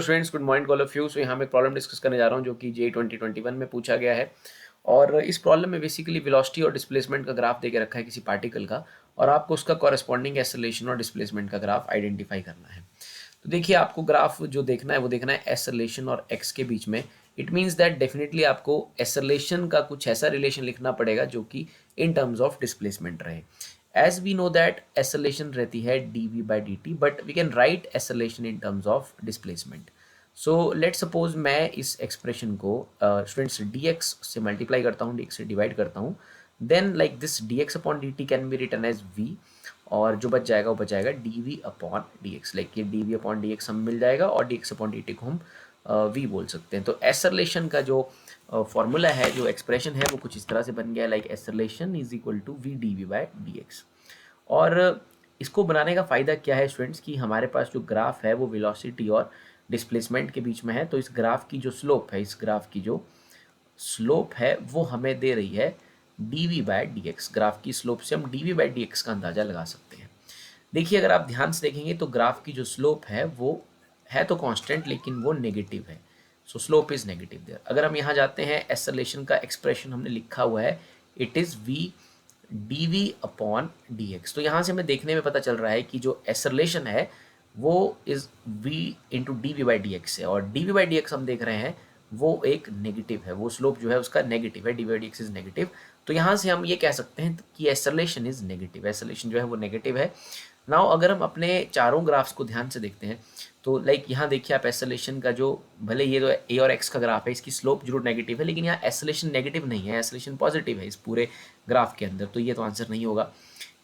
Students, good morning all of you. So यहाँ मैं problem discuss करने जा रहा हूँ जो कि जे 2021 में पूछा गया है। और इस प्रॉब्लम में बेसिकली वेलोसिटी और डिस्प्लेसमेंट का ग्राफ दे के रखा है किसी पार्टिकल का, और आपको उसका कॉरेस्पॉन्डिंग एक्सेलरेशन और डिस्प्लेसमेंट का ग्राफ आइडेंटिफाई करना है। तो देखिए, आपको ग्राफ जो देखना है वो देखना है एक्सेलरेशन और एक्स के बीच में। इट मीन्स दैट डेफिनेटली आपको एक्सेलरेशन का कुछ ऐसा रिलेशन लिखना पड़ेगा जो कि इन टर्म्स ऑफ डिस्प्लेसमेंट रहे। As we know that acceleration रहती है dv by dt, but we can write acceleration in terms of displacement. So let suppose मैं इस एक्सप्रेशन को स्टूडेंट्स dx से मल्टीप्लाई करता हूँ, dx से डिवाइड करता हूँ, then like this dx upon dt can be written as v, और जो बच जाएगा वो बच जाएगा dv अपॉन dx। लाइक ये dv अपॉन dx हम मिल जाएगा और dx अपॉन dt को हम v बोल सकते हैं। तो एक्सेलरेशन का जो फॉर्मूला है, जो एक्सप्रेशन है, वो कुछ इस तरह से बन गया, like acceleration is equal to v dv by dx। और इसको बनाने का फ़ायदा क्या है स्टूडेंट्स, कि हमारे पास जो ग्राफ है वो वेलोसिटी और डिस्प्लेसमेंट के बीच में है। तो इस ग्राफ की जो स्लोप है, इस ग्राफ की जो स्लोप है वो हमें दे रही है dv बाय dx। ग्राफ की स्लोप से हम dv बाय dx का अंदाज़ा लगा सकते हैं। देखिए, अगर आप ध्यान से देखेंगे तो ग्राफ की जो स्लोप है वो है तो कांस्टेंट, लेकिन वो नेगेटिव है। So slope is negative there. अगर हम यहाँ जाते हैं, एक्सेलरेशन का एक्सप्रेशन हमने लिखा हुआ है, it is v dv upon dx। तो यहाँ से हमें देखने में पता चल रहा है कि जो एक्सेलरेशन है वो is v into D V by D X है, और D V by D X हम देख रहे हैं वो एक नेगेटिव है, वो स्लोप जो है उसका नेगेटिव है, D V by D X is negative. तो यहाँ से हम ये कह सकते हैं कि एक्सेलरेशन इज नेगेटिव, एक्सेलरेशन जो है वो नेगेटिव है। नाउ अगर हम अपने चारों ग्राफ्स को ध्यान से देखते हैं तो लाइक यहाँ देखिए आप, एक्सेलरेशन का जो, भले ये तो ए और एक्स का ग्राफ है, इसकी स्लोप जरूर नेगेटिव है, लेकिन यहाँ एक्सेलरेशन नेगेटिव नहीं है, एक्सेलरेशन पॉजिटिव है इस पूरे ग्राफ के अंदर, तो ये तो आंसर नहीं होगा।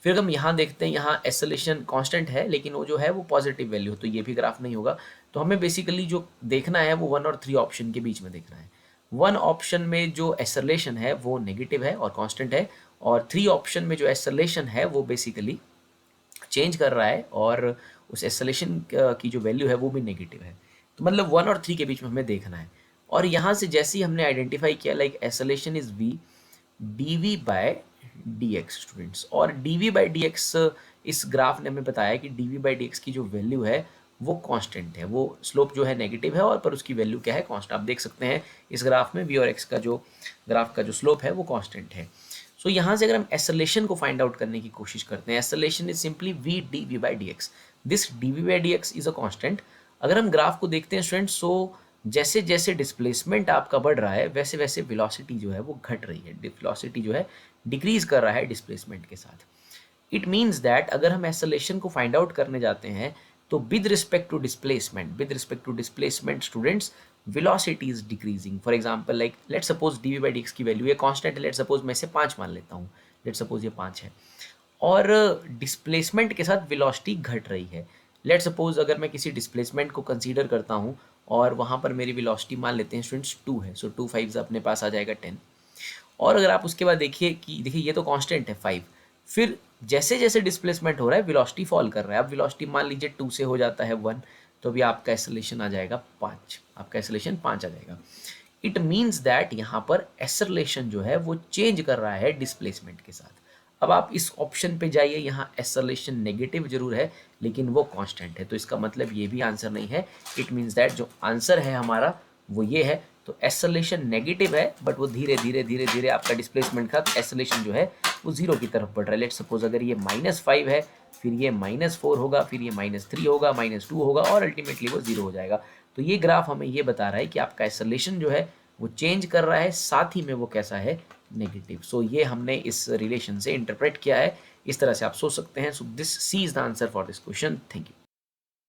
फिर हम यहाँ देखते हैं, यहाँ एक्सेलरेशन कांस्टेंट है लेकिन वो जो है वो पॉजिटिव वैल्यू है, तो ये भी ग्राफ नहीं होगा। तो हमें बेसिकली जो देखना है वो 1 और 3 ऑप्शन के बीच में देखना है। 1 ऑप्शन में जो एक्सेलरेशन है वो नेगेटिव है और कांस्टेंट है, और 3 ऑप्शन में जो एक्सेलरेशन है वो बेसिकली चेंज कर रहा है और उस एक्सेलरेशन की जो वैल्यू है वो भी नेगेटिव है। तो मतलब 1 और 3 के बीच में हमें देखना है। और यहाँ से जैसे ही हमने आइडेंटिफाई किया, like acceleration is v dv by dx students, और dv बाय dx इस ग्राफ ने हमें बताया कि dv बाय dx की जो वैल्यू है वो कांस्टेंट है, वो स्लोप जो है नेगेटिव है और पर उसकी वैल्यू क्या है, कांस्टेंट। आप देख सकते हैं इस ग्राफ में v और x का जो ग्राफ का जो स्लोप है वो कांस्टेंट है। सो यहाँ से अगर हम एक्सेलरेशन को फाइंड आउट करने की कोशिश करते हैं, acceleration is simply v dv by dx। This dv by dx is a constant. अगर हम ग्राफ को देखते हैं स्टूडेंट्स, सो जैसे जैसे डिस्प्लेसमेंट आपका बढ़ रहा है वैसे वैसे वेलोसिटी जो है वो घट रही है, वेलोसिटी जो है डिक्रीज कर रहा है डिस्प्लेसमेंट के साथ। इट मीन्स दैट अगर हम एक्सेलरेशन को फाइंड आउट करने जाते हैं तो with respect to displacement students, velocity is decreasing. For example, like let's suppose dv by dx की वैल्यू ये कांस्टेंट है, लेट्स सपोज मैं इसे 5 मान लेता हूँ, लेट्स सपोज ये 5 है, और डिस्प्लेसमेंट के साथ वेलोसिटी घट रही है। लेट्स सपोज अगर मैं किसी डिस्प्लेसमेंट को कंसीडर करता हूँ और वहाँ पर मेरी वेलोसिटी मान लेते हैं स्टूडेंट्स 2 है, सो 2 5 अपने पास आ जाएगा 10। और अगर आप उसके बाद देखिए कि देखिए ये तो कांस्टेंट है 5, फिर जैसे जैसे डिस्प्लेसमेंट हो रहा है वेलोसिटी फॉल कर रहा है। अब वेलोसिटी मान लीजिए 2 से हो जाता है 1, तो अभी आपका एक्सेलरेशन आ जाएगा 5, आपका एक्सेलरेशन 5 आ जाएगा। इट मीन्स दैट यहाँ पर एक्सेलरेशन जो है वो चेंज कर रहा है डिस्प्लेसमेंट के साथ। अब आप इस ऑप्शन पे जाइए, यहाँ एक्सेलरेशन नेगेटिव जरूर है लेकिन वो कांस्टेंट है, तो इसका मतलब ये भी आंसर नहीं है। इट मीन्स दैट जो आंसर है हमारा वो ये है। तो एक्सेलरेशन नेगेटिव है बट वो धीरे धीरे धीरे धीरे आपका डिस्प्लेसमेंट का एक्सेलरेशन जो है वो जीरो की तरफ बढ़ रहा है। लेट सपोज अगर ये -5 है, फिर ये -4 होगा, फिर ये -3 होगा, -2 होगा और अल्टीमेटली वो जीरो हो जाएगा। तो ये ग्राफ हमें ये बता रहा है कि आपका एक्सेलरेशन जो है वो चेंज कर रहा है, साथ ही में वो कैसा है, नेगेटिव। सो ये हमने इस रिलेशन से इंटरप्रेट किया है, इस तरह से आप सोच सकते हैं। So this C is the answer for this question. Thank you.